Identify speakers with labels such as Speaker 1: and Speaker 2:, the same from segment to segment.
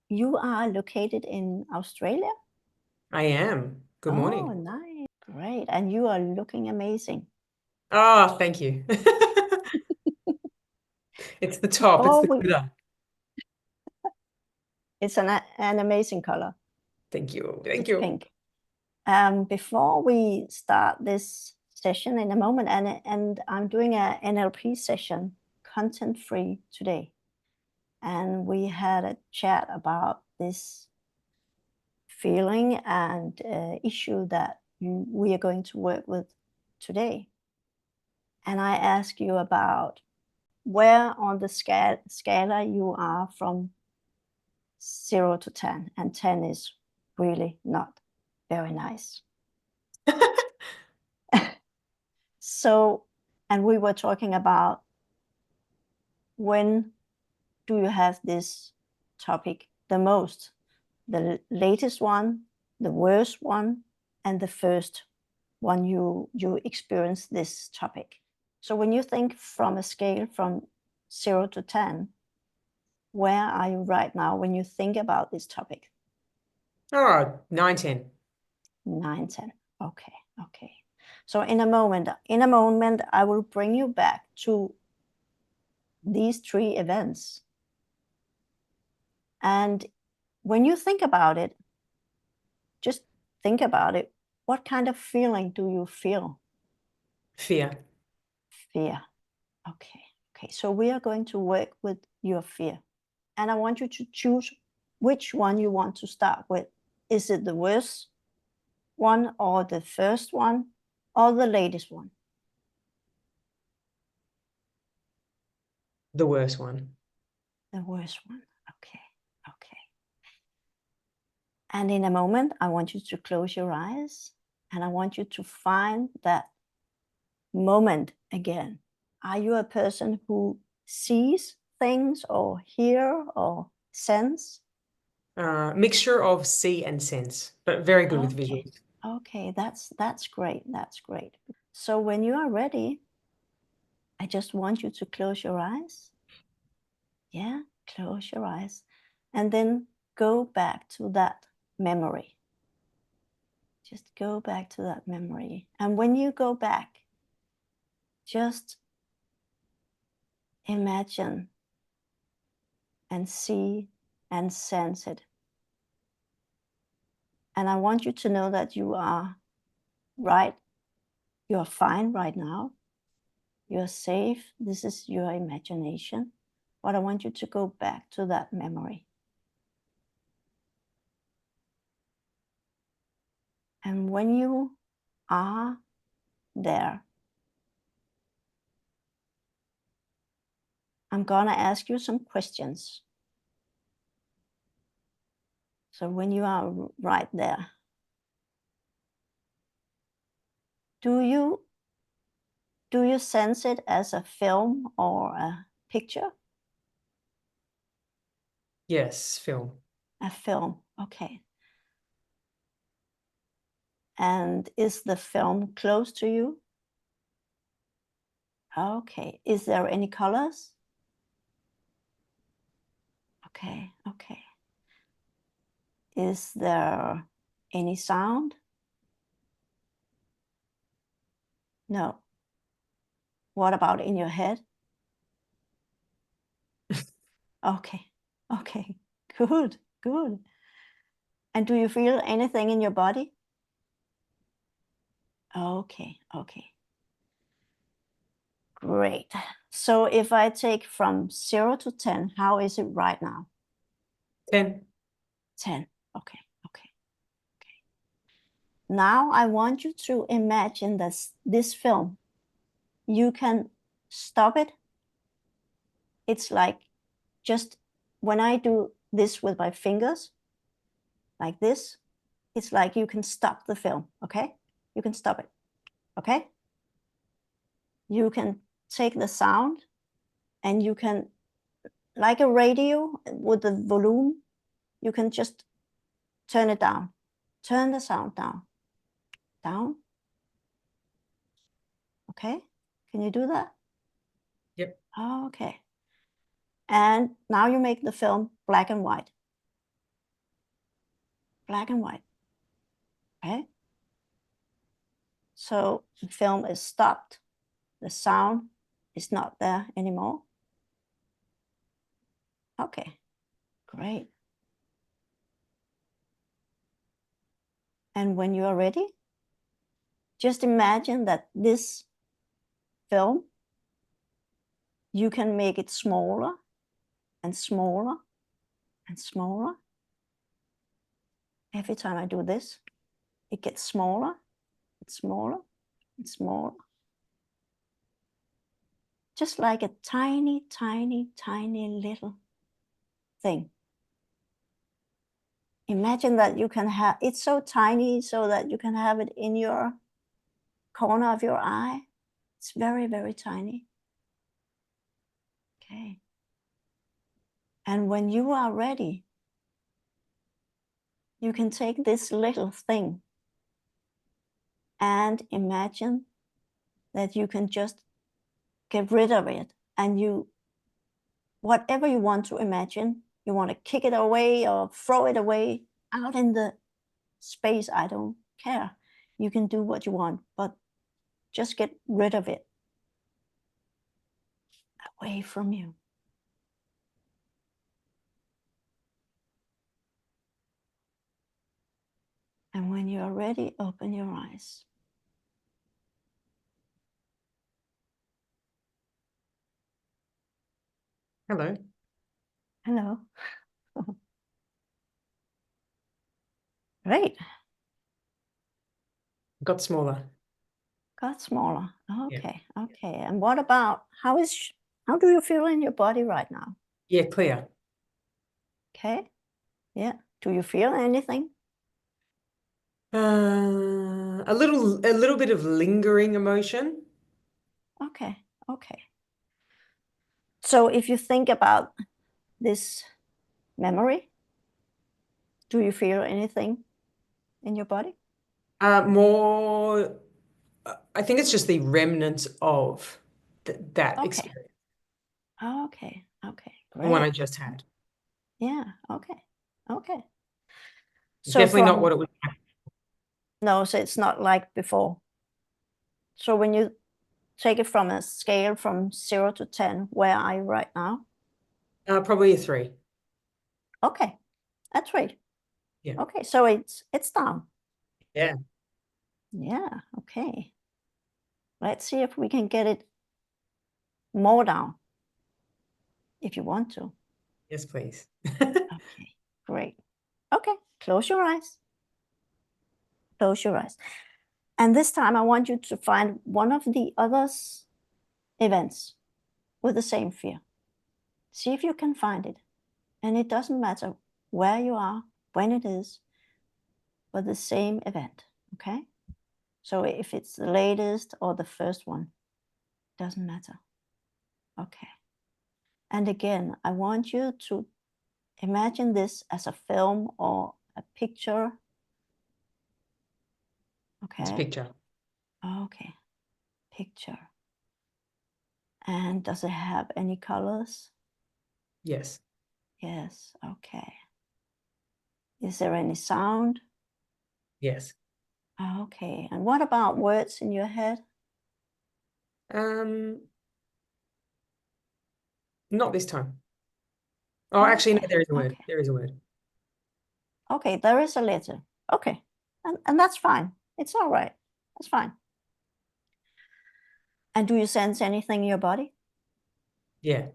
Speaker 1: you are located in Australia?
Speaker 2: I am. Good morning.
Speaker 1: Oh, nice. Great. And you are looking amazing.
Speaker 2: Oh, thank you. It's the top, it's
Speaker 1: Before
Speaker 2: the
Speaker 1: we,
Speaker 2: glitter.
Speaker 1: it's an amazing color.
Speaker 2: Thank you. Thank
Speaker 1: It's
Speaker 2: you.
Speaker 1: pink. Before we start this session in a moment, and I'm doing a NLP session, content-free today. And we had a chat about this feeling and issue that we are going to work with today. And I ask you about where on the scala you are from 0 to 10, and 10 is really not very nice. So, and we were talking about when do you have this topic the most? The latest one, the worst one, and the first one you experience this topic. So when you think from a scale from 0 to 10, where are you right now when you think about this topic?
Speaker 2: Oh, 9, 10.
Speaker 1: 9, 10. Okay, okay. So in a moment, I will bring you back to these 3 events. And when you think about it, just think about it. What kind of feeling do you feel?
Speaker 2: Fear.
Speaker 1: Fear. Okay, okay. So we are going to work with your fear. And I want you to choose which one you want to start with. Is it the worst one, or the first one, or the latest one?
Speaker 2: The worst one.
Speaker 1: The worst one. Okay, okay. And in a moment, I want you to close your eyes and I want you to find that moment again. Are you a person who sees things or hear or sense?
Speaker 2: Mixture of see and sense, but very good with
Speaker 1: Okay,
Speaker 2: visuals.
Speaker 1: okay, that's great. That's great. So when you are ready, I just want you to close your eyes. Yeah, close your eyes. And then go back to that memory. Just go back to that memory. And when you go back, just imagine and see and sense it. And I want you to know that you are right. You're fine right now. You're safe. This is your imagination. But I want you to go back to that memory. And when you are there, I'm gonna ask you some questions. So when you are right there, do you sense it as a film or a picture?
Speaker 2: Yes, film.
Speaker 1: A film, okay. And is the film close to you? Okay. Is there any colors? Okay, okay. Is there any sound? No. What about in your head? Okay, okay. Good, good. And do you feel anything in your body? Okay, okay. Great. So if I take from 0 to 10, how is it right now?
Speaker 2: 10.
Speaker 1: 10. Okay, okay, okay. Now I want you to imagine this film. You can stop it. It's like just when I do this with my fingers, like this, it's like you can stop the film, okay? You can stop it, okay? You can take the sound and you can, like a radio with the volume, you can just turn it down. Turn the sound down. Down. Okay? Can you do that?
Speaker 2: Yep.
Speaker 1: Okay. And now you make the film black and white. black and white. Okay? So the film is stopped. The sound is not there anymore. Okay, great. And when you are ready, just imagine that this film, you can make it smaller and smaller and smaller. Every time I do this, it gets smaller and smaller and smaller. Just like a tiny, tiny, tiny little thing. Imagine that you can have, it's so tiny so that you can have it in your corner of your eye. It's very, very tiny. Okay. And when you are ready, you can take this little thing and imagine that you can just get rid of it. And you, whatever you want to imagine, you want to kick it away or throw it away out in the space, I don't care. You can do what you want, but just get rid of it away from you. And when you are ready, open your eyes.
Speaker 2: Hello.
Speaker 1: Hello. Great.
Speaker 2: Got smaller.
Speaker 1: Got smaller.
Speaker 2: Yeah.
Speaker 1: Okay. Okay. And what about, how do you feel in your body right now?
Speaker 2: Yeah, clear.
Speaker 1: Okay. Yeah. Do you feel anything?
Speaker 2: A little bit of lingering emotion.
Speaker 1: Okay. Okay. So if you think about this memory, do you feel anything in your body?
Speaker 2: More, I think it's just the remnants of that
Speaker 1: Okay.
Speaker 2: experience,
Speaker 1: Okay. Okay.
Speaker 2: the one I
Speaker 1: Great.
Speaker 2: just had.
Speaker 1: Yeah. Okay. Okay. So
Speaker 2: Definitely not what it was like.
Speaker 1: no, so it's not like before. So when you take it from a scale from 0 to 10, where are you right now?
Speaker 2: Probably a 3.
Speaker 1: Okay. A 3.
Speaker 2: Yeah.
Speaker 1: Okay. So it's down.
Speaker 2: Yeah.
Speaker 1: Yeah. Okay. Let's see if we can get it more down if you want to.
Speaker 2: Yes, please.
Speaker 1: Okay. Great. Okay. Close your eyes. Close your eyes. And this time I want you to find one of the others events with the same fear. See if you can find it. And it doesn't matter where you are, when it is, but the same event, okay? So if it's the latest or the first one, doesn't matter. Okay. And again, I want you to imagine this as a film or a picture.
Speaker 2: It's a
Speaker 1: Okay.
Speaker 2: picture.
Speaker 1: Okay. Picture. And does it have any colors?
Speaker 2: Yes.
Speaker 1: Yes. Okay. Is there any sound?
Speaker 2: Yes.
Speaker 1: Okay. And what about words in your head?
Speaker 2: Um, Not this time. Oh, actually, no,
Speaker 1: Okay.
Speaker 2: there is a word.
Speaker 1: Okay.
Speaker 2: There is a word.
Speaker 1: Okay. There is a letter. Okay. And that's fine. It's all right. That's fine. And do you sense anything in your body?
Speaker 2: Yeah.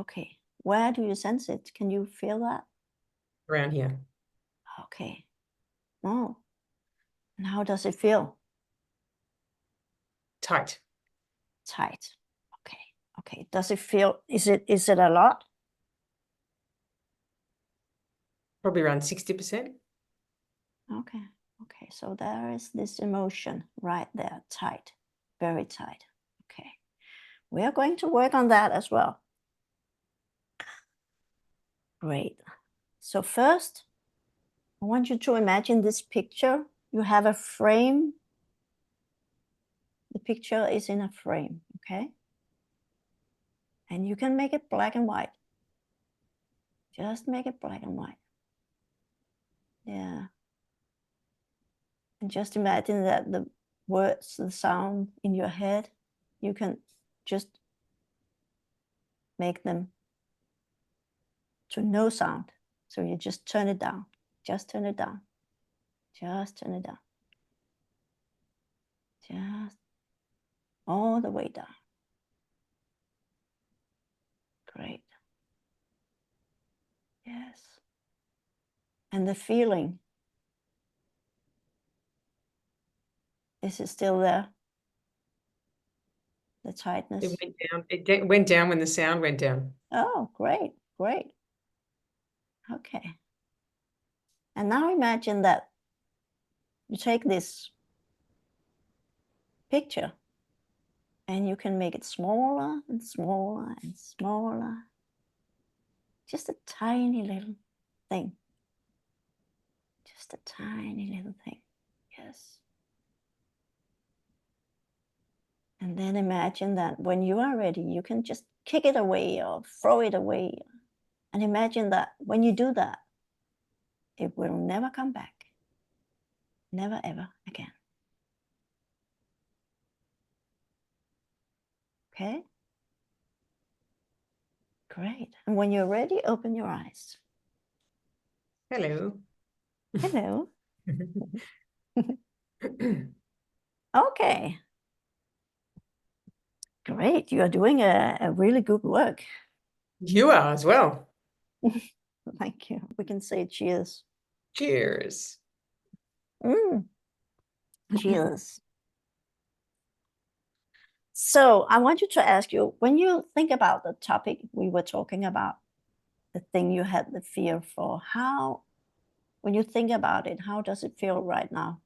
Speaker 1: Okay. Where do you sense it? Can you feel that?
Speaker 2: Around here.
Speaker 1: Okay. Oh. And how does it feel?
Speaker 2: Tight.
Speaker 1: Tight. Okay. Okay. Does it feel, is it a lot?
Speaker 2: Probably around 60%.
Speaker 1: Okay. Okay. So there is this emotion right there. Tight. Very tight. Okay. We are going to work on that as well. Great. So first, I want you to imagine this picture. You have a frame. The picture is in a frame, okay? And you can make it black and white. Just make it black and white. Yeah. And just imagine that the words, the sound in your head, you can just make them to no sound. So you just turn it down. Just turn it down. Just turn it down. Just all the way down. Great. Yes. And the feeling, is it still there? The tightness?
Speaker 2: It went down. It went down when the sound went down.
Speaker 1: Oh, great, great. Okay. And now imagine that you take this picture and you can make it smaller and smaller and smaller. Just a tiny little thing. Just a tiny little thing. Yes. And then imagine that when you are ready, you can just kick it away or throw it away. And imagine that when you do that, it will never come back. Never, ever again. Okay? Great. And when you're ready, open your eyes.
Speaker 2: Hello.
Speaker 1: Hello. Okay. Great. You are doing a really good work.
Speaker 2: You are as well.
Speaker 1: Thank you. We can say cheers.
Speaker 2: Cheers.
Speaker 1: Cheers. So I want you to ask you, when you think about the topic we were talking about, the thing you had the fear for, when you think about it, how does it feel right now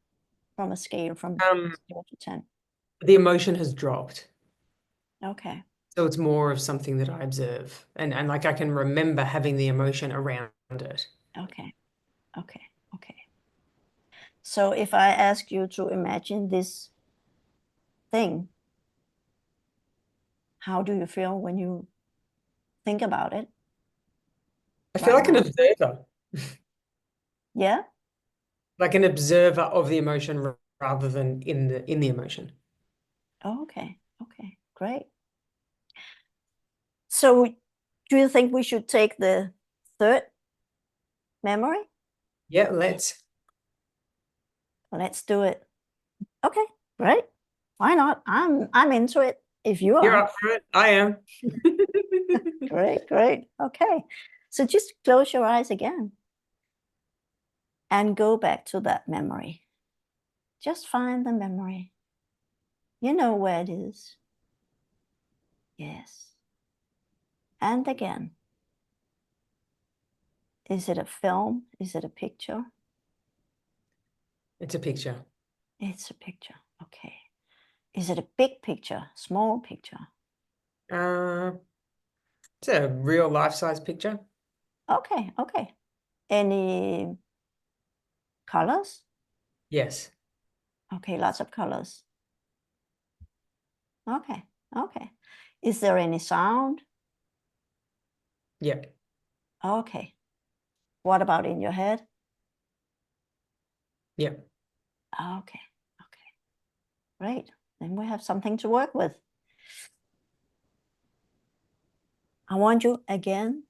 Speaker 1: from a scale from 0 to 10?
Speaker 2: The emotion has dropped.
Speaker 1: Okay.
Speaker 2: So it's more of something that I observe. And like I can remember having the emotion around it.
Speaker 1: Okay. Okay. Okay. So if I ask you to imagine this thing, how do you feel when you think about it?
Speaker 2: I feel
Speaker 1: Right
Speaker 2: like an
Speaker 1: now?
Speaker 2: observer,
Speaker 1: Yeah?
Speaker 2: like an observer of the emotion rather than in the emotion.
Speaker 1: Oh, okay. Okay. Great. So do you think we should take the third memory?
Speaker 2: Yeah, let's.
Speaker 1: Let's do it. Okay, great. Why not? I'm into it if you
Speaker 2: You're
Speaker 1: are.
Speaker 2: up for it. I am.
Speaker 1: Great, great. Okay. So just close your eyes again and go back to that memory. Just find the memory. You know where it is. Yes. And again. Is it a film? Is it a picture?
Speaker 2: It's a picture.
Speaker 1: It's a picture. Okay. Is it a big picture? Small picture?
Speaker 2: Uh, it's a real life-size picture.
Speaker 1: Okay, okay. Any colors?
Speaker 2: Yes.
Speaker 1: Okay, lots of colors. Okay, okay. Is there any sound?
Speaker 2: Yeah.
Speaker 1: Okay. What about in your head?
Speaker 2: Yeah.
Speaker 1: Okay, okay. Great. Then we have something to work with. I want you again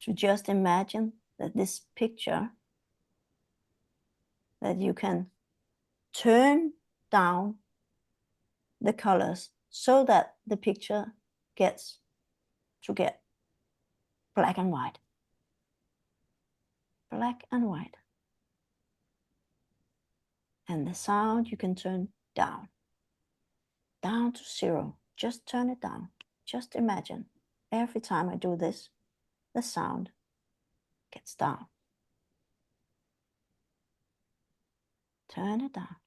Speaker 1: to just imagine that this picture, that you can turn down the colors so that the picture gets to get black and white. Black and white. And the sound you can turn down. Down to 0. Just turn it down. Just imagine. Every time I do this, the sound gets down. Turn it down.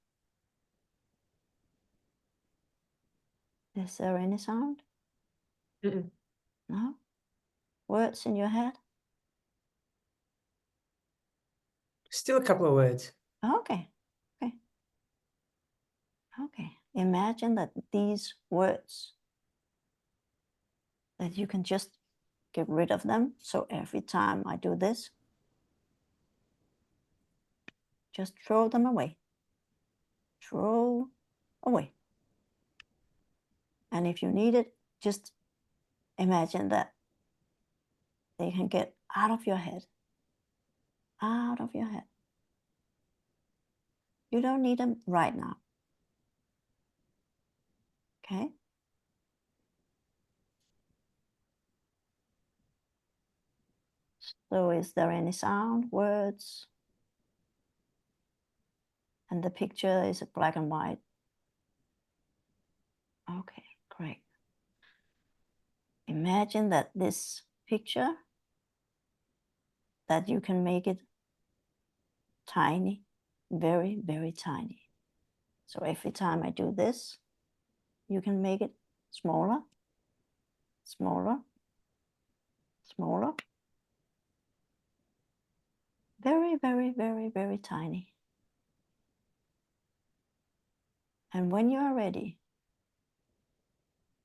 Speaker 1: Is there any sound?
Speaker 2: Mm-mm.
Speaker 1: No? Words in your head?
Speaker 2: Still a couple of words.
Speaker 1: Okay. Okay. Okay. Imagine that these words, that you can just get rid of them. So every time I do this, Just throw them away. Throw away. And if you need it, just imagine that they can get out of your head. Out of your head. You don't need them right now. Okay? So is there any sound, words? And the picture is black and white. Okay, great. Imagine that this picture, that you can make it tiny, very, very tiny. So every time I do this, you can make it smaller, smaller, smaller. Very, very, very, very tiny. And when you are ready,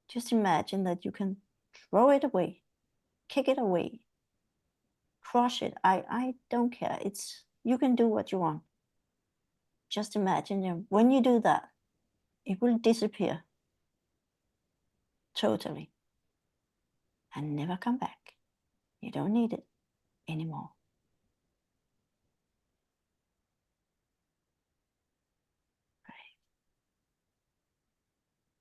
Speaker 1: just imagine that you can throw it away, kick it away, crush it. I don't care. You can do what you want. Just imagine when you do that, it will disappear totally and never come back. You don't need it anymore. Right.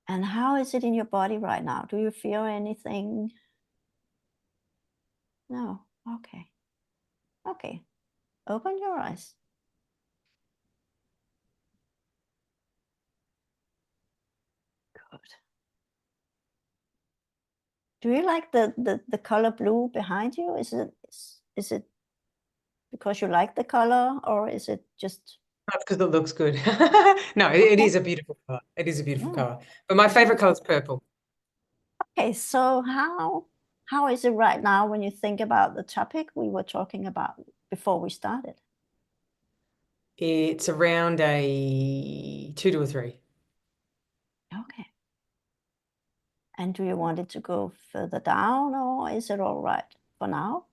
Speaker 1: And how is it in your body right now? Do you feel anything? No. Okay. Okay. Open your eyes. Good. Do you like the color blue behind you? Is it because you like the color, or is it just
Speaker 2: That's because it looks good. No, it
Speaker 1: okay?
Speaker 2: is a beautiful color. It is a beautiful
Speaker 1: Yeah.
Speaker 2: color. But my favorite color is purple.
Speaker 1: Okay, so how is it right now when you think about the topic we were talking about before we started?
Speaker 2: It's around a 2 to a 3.
Speaker 1: Okay. And do you want it to go further down, or is it all right for now?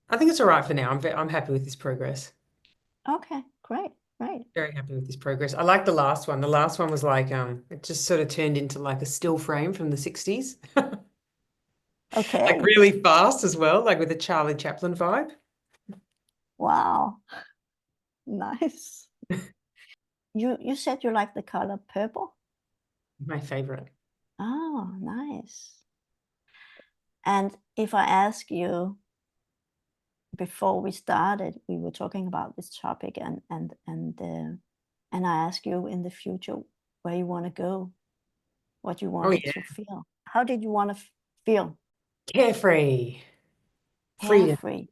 Speaker 2: I think it's all right for now. I'm happy with this progress.
Speaker 1: Okay, great, great.
Speaker 2: Very happy with this progress. I like the last one. The last one was like it just sort of turned into like a still frame from the 60s. Like
Speaker 1: Okay.
Speaker 2: really fast as well, like with a Charlie Chaplin vibe.
Speaker 1: Wow. Nice. You said you like the color purple?
Speaker 2: My favorite.
Speaker 1: Oh, nice. And if I ask you, before we started, we were talking about this topic, and I ask you in the future where you want to go, what you
Speaker 2: Oh
Speaker 1: wanted
Speaker 2: yeah.
Speaker 1: to feel. How did you want to feel?
Speaker 2: Carefree. Freedom.
Speaker 1: Carefree.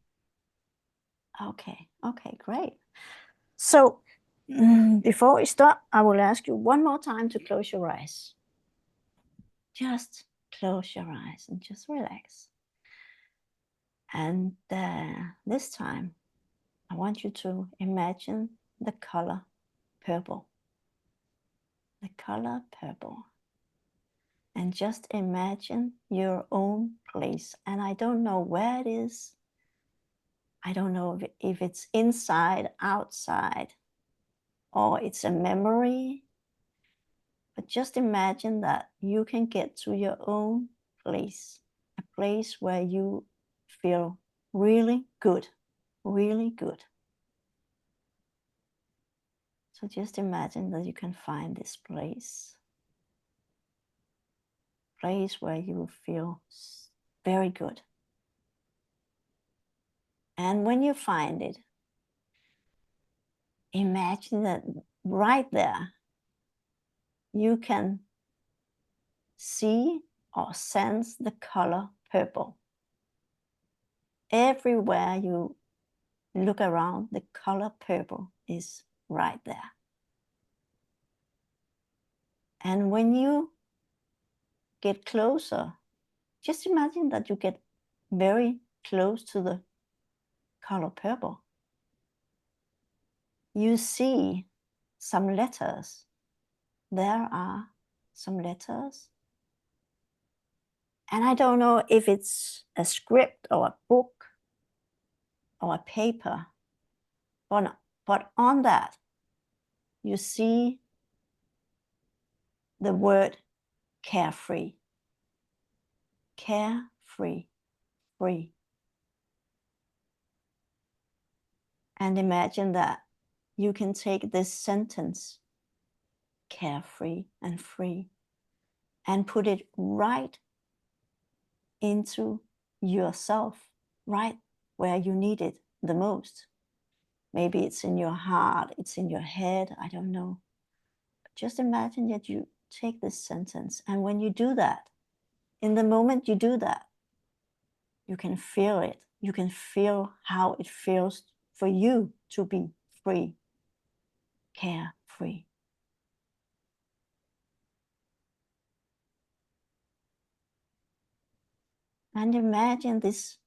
Speaker 1: Okay, okay, great. So before we start, I will ask you one more time to close your eyes. Just close your eyes and just relax. And this time, I want you to imagine the color purple. The color purple. And just imagine your own place. And I don't know where it is. I don't know if it's inside, outside, or it's a memory. But just imagine that you can get to your own place, a place where you feel really good, really good. So just imagine that you can find this place where you feel very good. And when you find it, imagine that right there, you can see or sense the color purple. Everywhere you look around, the color purple is right there. And when you get closer, just imagine that you get very close to the color purple. You see some letters. There are some letters. And I don't know if it's a script or a book or a paper, But on that, you see the word carefree. Carefree, free. And imagine that you can take this sentence, carefree and free, and put it right into yourself, right where you need it the most. Maybe it's in your heart, it's in your head, I don't know. Just imagine that you take this sentence, and when you do that, in the moment you do that, you can feel it. You can feel how it feels for you to be free, carefree. And imagine this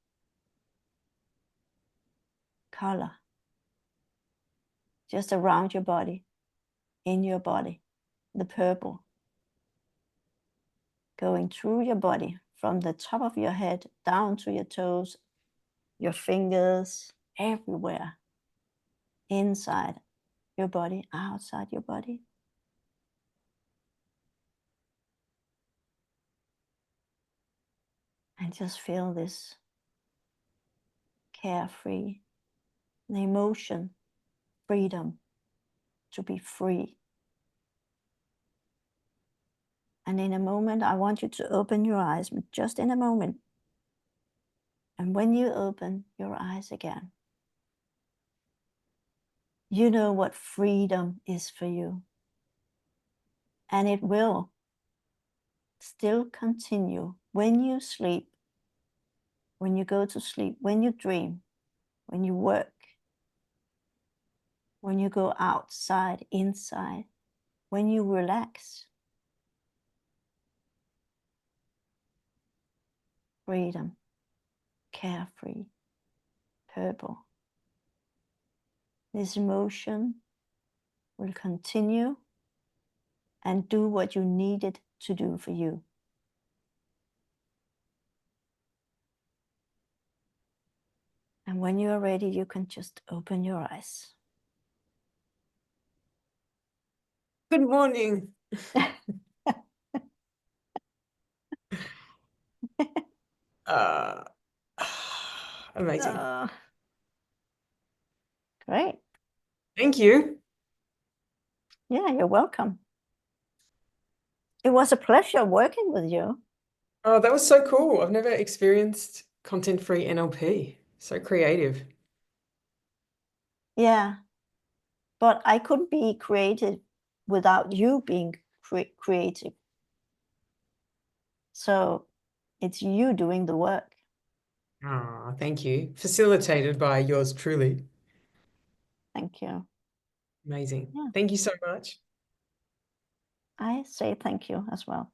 Speaker 1: color just around your body, in your body, the purple, going through your body from the top of your head down to your toes, your fingers, everywhere, inside your body, outside your body. And just feel this carefree, the emotion, freedom, to be free. And in a moment, I want you to open your eyes, just in a moment. And when you open your eyes again, you know what freedom is for you. And it will still continue when you sleep, when you go to sleep, when you dream, when you work, when you go outside, inside, when you relax. Freedom, carefree, purple. This emotion will continue and do what you need it to do for you. And when you are ready, you can just open your eyes.
Speaker 2: Good morning. Uh, amazing.
Speaker 1: Great.
Speaker 2: Thank you.
Speaker 1: Yeah, you're welcome. It was a pleasure working with you.
Speaker 2: Oh, that was so cool. I've never experienced content-free NLP. So creative.
Speaker 1: Yeah, but I couldn't be creative without you being creative. So it's you doing the work.
Speaker 2: Ah, thank you. Facilitated by yours truly.
Speaker 1: Thank you.
Speaker 2: Amazing.
Speaker 1: Yeah.
Speaker 2: Thank you so much.
Speaker 1: I say thank you as well.